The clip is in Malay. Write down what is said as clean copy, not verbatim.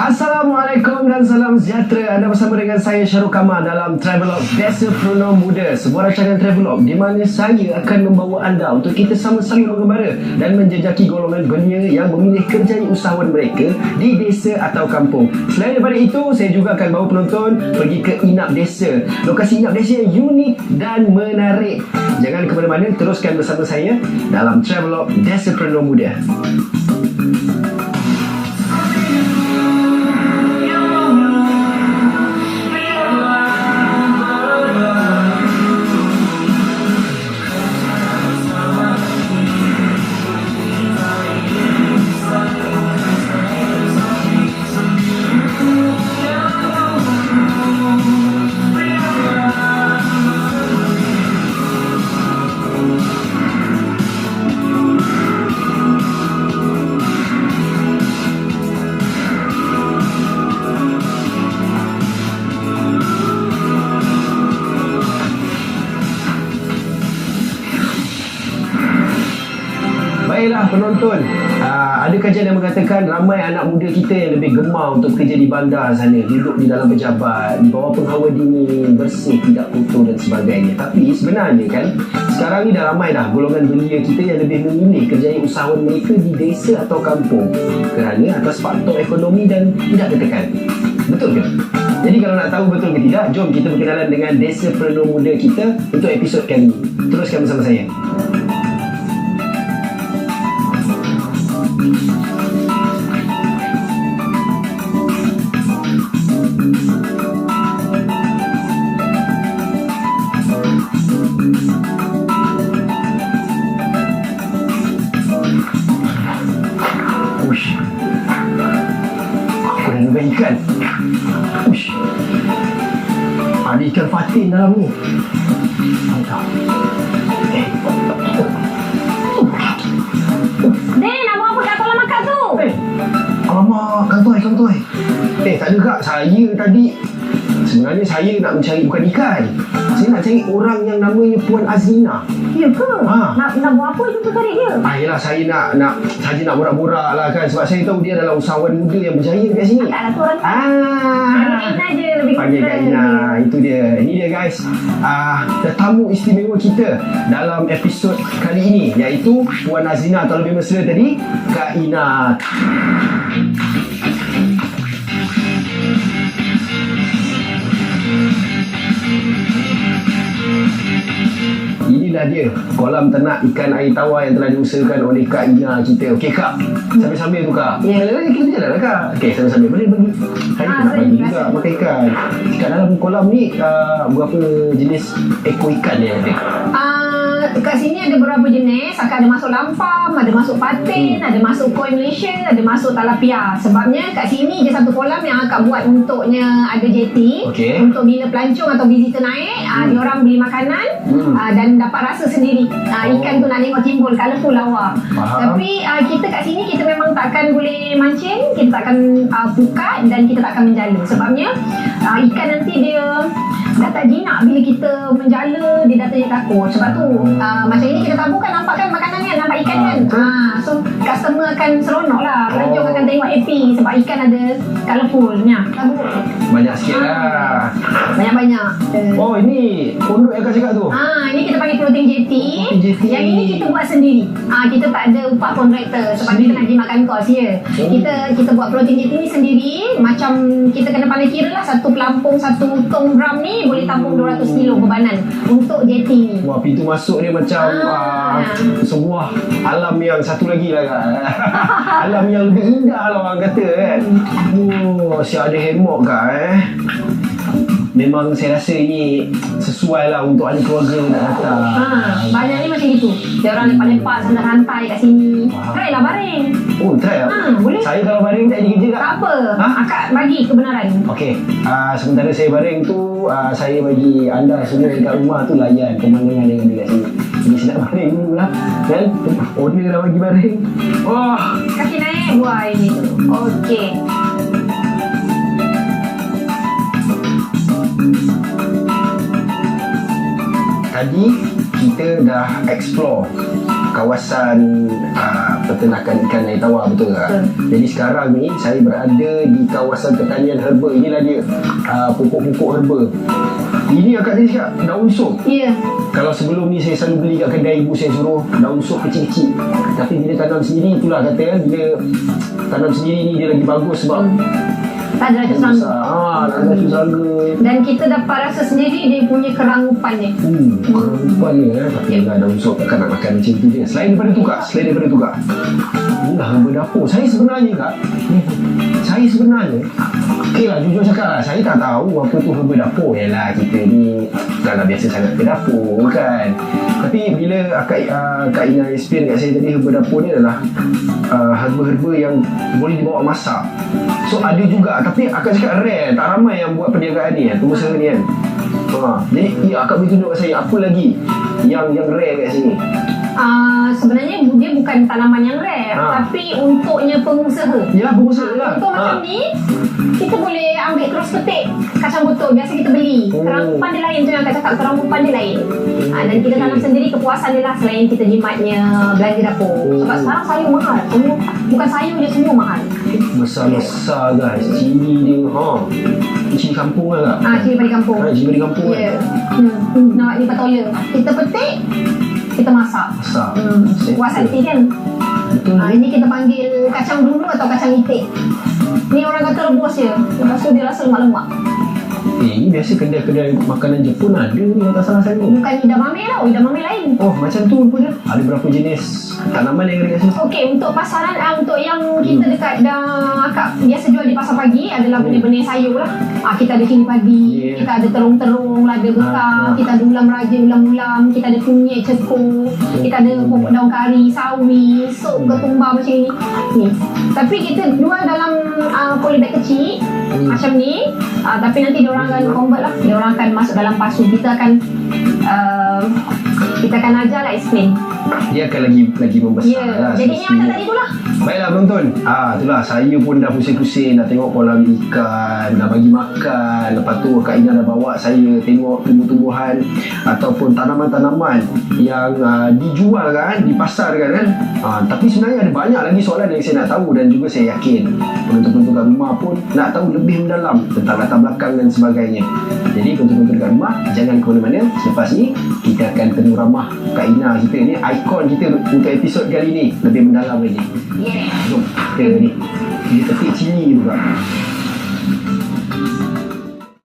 Assalamualaikum dan salam sejahtera. Anda bersama dengan saya Syarul Kamal dalam Travelog Desapreneur Muda, sebuah rancangan travelog di mana saya akan membawa anda untuk kita sama-sama mengembara dan menjejaki golongan belia yang memilih kerjaya usahawan mereka di desa atau kampung. Selain daripada itu, saya juga akan bawa penonton pergi ke inap desa, lokasi inap desa yang unik dan menarik. Jangan ke mana-mana, teruskan bersama saya dalam Travelog Desapreneur Muda. Baiklah penonton, ada kajian yang mengatakan ramai anak muda kita yang lebih gemar untuk bekerja di bandar sana, duduk di dalam pejabat, di bawah penghawa dingin, bersih, tidak kotor dan sebagainya. Tapi sebenarnya kan, sekarang ni dah ramai dah golongan belia kita yang lebih memilih kerjaya usahawan mereka di desa atau kampung kerana atas faktor ekonomi dan tidak tertekan. Betul ke? Jadi kalau nak tahu betul ke tidak, jom kita berkenalan dengan Desapreneur Muda kita untuk episod kali ini. Teruskan bersama saya. Ush, aku dah nampak ikan. Ush, ada ikan fatin dalam ni. Mantap. Din, nak buat apa kat kolam makan tu? Alamak, kantoi. Tak ada kak, saya tadi sebenarnya saya nak mencari bukan ikan. Saya nak cari orang yang namanya Puan Azlina. Ya ke? Ha. Nak buat apa itu cari dia? Yelah, saya nak borak-borak lah kan. Sebab saya tahu dia adalah usahawan muda yang berjaya dekat sini. Taklah tu orang Ina je lebih Panggil Kak Ina. Itu dia. Ini dia guys, tetamu istimewa kita dalam episod kali ini, iaitu Puan Azlina atau lebih mesra tadi, Kak Ina. Inilah dia kolam ternak ikan air tawar yang telah diusahakan oleh Kak Ina kita. Okey Kak, sambil-sambil tu Kak. Ya. Kita jalan lah Kak. Okey, sambil-sambil boleh bagi. Saya nak bagi juga makan ikan. Kat dalam kolam ni berapa jenis ekor ikan yang ada? Kat sini ada beberapa jenis. Akan ada masuk lampam, ada masuk patin, ada masuk koi Malaysia, ada masuk talapia. Sebabnya kat sini je satu kolam yang akak buat untuknya ada jeti. Okey. Untuk bila pelancong atau visitor naik, diorang beli makanan dan dapat rasa sendiri. Ikan tu nak tengok timbul, colourful lawa. Faham. Tapi kita kat sini kita memang takkan boleh mancing, kita takkan pukat dan kita takkan menjala. Sebabnya ikan nanti dia dah tak jinak bila kita menjala, dia dah terjadi takut. Sebab tu macam ini kita taburkan, nampak kan makanan kan, nampak ikan kan. So customer akan seronok lah, pelancong akan tengok happy sebab ikan ada colourfulnya. Tabur Banyak sikit lah. banyak-banyak. Oh, ini pondok yang kau cakap tu? Ini kita panggil floating jetty. Floating jetty. Yang ini kita buat sendiri. Kita tak ada upah kontraktor sebab kita nak jimatkan kos ya. Kita buat floating jetty ni sendiri. Macam kita kena pandai kira lah, satu pelampung, satu tong drum ni boleh tampung 200 kilo bebanan untuk jetty ni. Wah, pintu masuk dia macam sebuah alam yang satu lagi lah Kak. Alam yang lebih indah lah orang kata kan. Oh, siap ada hemok Kak Memang saya rasa ini sesuai lah untuk ahli keluarga nak datang. Banyak ni macam gitu. Dia orang lepak-lepak santai-santai kat sini. Try lah baring. Oh, try lah. Boleh. Saya kalau baring tak jadi kerja Kak. Tak apa. Akak bagi kebenaran. Okey, sementara saya baring tu, saya bagi anda semua dekat rumah tu layan pemandangan yang ada kat sini. Jadi saya nak baring dulu lah kan. Owner dah bagi baring. Wah, Kaki naik buah ini tu. Okey. Tadi kita dah explore kawasan peternakan ikan air tawar, betul tak? Jadi sekarang ni saya berada di kawasan pertanian herba. Inilah dia pokok-pokok herba. Ini akak tadi cakap daun sop. Ya. Kalau sebelum ni saya selalu beli kat kedai ibu saya suruh daun sop kecil-kecil. Tapi bila tanam sendiri, itulah kata kan, bila tanam sendiri ni dia lagi bagus sebab Tak ada rasa serangga. tak ada rasa serangga. Dan kita dapat rasa sendiri dia punya kerangupan dia. Kerangupan dia tapi lah daun sop takkan nak makan macam tu je. Selain daripada tu kak, inilah herba dapur. Saya sebenarnya okey lah, jujur cakap lah, saya tak tahu apa tu herba dapur. Yalah, kita ni taklah biasa sangat ke dapur kan. Tapi bila Kak Ina explain kat saya tadi, herba dapur ni adalah herba-herba yang boleh dibawa masak. So ada juga, tapi akak cakap rare, tak ramai yang buat perniagaan ni, pengusaha ni kan. Jadi akak boleh tunjuk kat saya apa lagi yang rare kat sini. Sebenarnya dia bukan tanaman yang rare, tapi untuknya pengusaha. Yalah, pengusaha lah. Untuk macam ni, kita boleh ambil terus petik kacang betul biasa kita beli. Kerangupan dia lain, tu yang akak cakap, kerangupan dia lain. Dan kita tanam sendiri, kepuasan dia lah, selain kita jimatnya belanja dapur. Sebab sekarang sayur mahal. Bukan sayur je, semua mahal. Besar-besar guys, cili dia. Cili kampung lah kak? Cili padi kampung. Cili padi kampung kan? Nak ni patola. Kita petik, kita masak. Puas hati kan? Betul. Ini kita panggil kacang dulu atau kacang itik. Ni orang kata rebus je. Lepas tu dia rasa lemak-lemak. Ini biasa kedai-kedai makanan Jepun ada ni, tak salah saya. Bukan edamame tau, edamame lain. Oh, macam tu pun dia. Ada berapa jenis tanaman yang ada kat sini? Okey, untuk pasaran, untuk yang kita dekat akak biasa jual di pasar pagi adalah benih-benih sayur lah. Kita ada cili padi, kita ada terung-terung, lada bekar, kita ada ulam raja, ulam-ulam, kita ada kunyit, cekung, kita ada pokok daun kari, sawi, sup, ketumbar macam ni. Tapi kita jual dalam polybag kecil macam ni. Tapi nanti diorang akan convert lah, diorang akan masuk dalam pasu. Kita akan ajar lah, explain. Dia akan lagi membesar lah. Jadi ni macam tadi tu lah. Baiklah penonton, itulah saya pun dah pusing-pusing dah tengok kolam ikan, dah bagi makan. Lepas tu Kak Ina dah bawa saya tengok tumbuh-tumbuhan ataupun tanaman-tanaman yang dijual kan, dipasarkan kan. Tapi sebenarnya ada banyak lagi soalan yang saya nak tahu, dan juga saya yakin penonton-penonton kat rumah pun nak tahu lebih mendalam tentang latar belakang dan sebagainya. Jadi penonton-penonton kat rumah, jangan ke mana-mana. Selepas ni kita akan temu ramah Kak Ina kita ni, ikon kita untuk episod kali ni, lebih mendalam lagi. Jom kita ni, kita petik cili juga.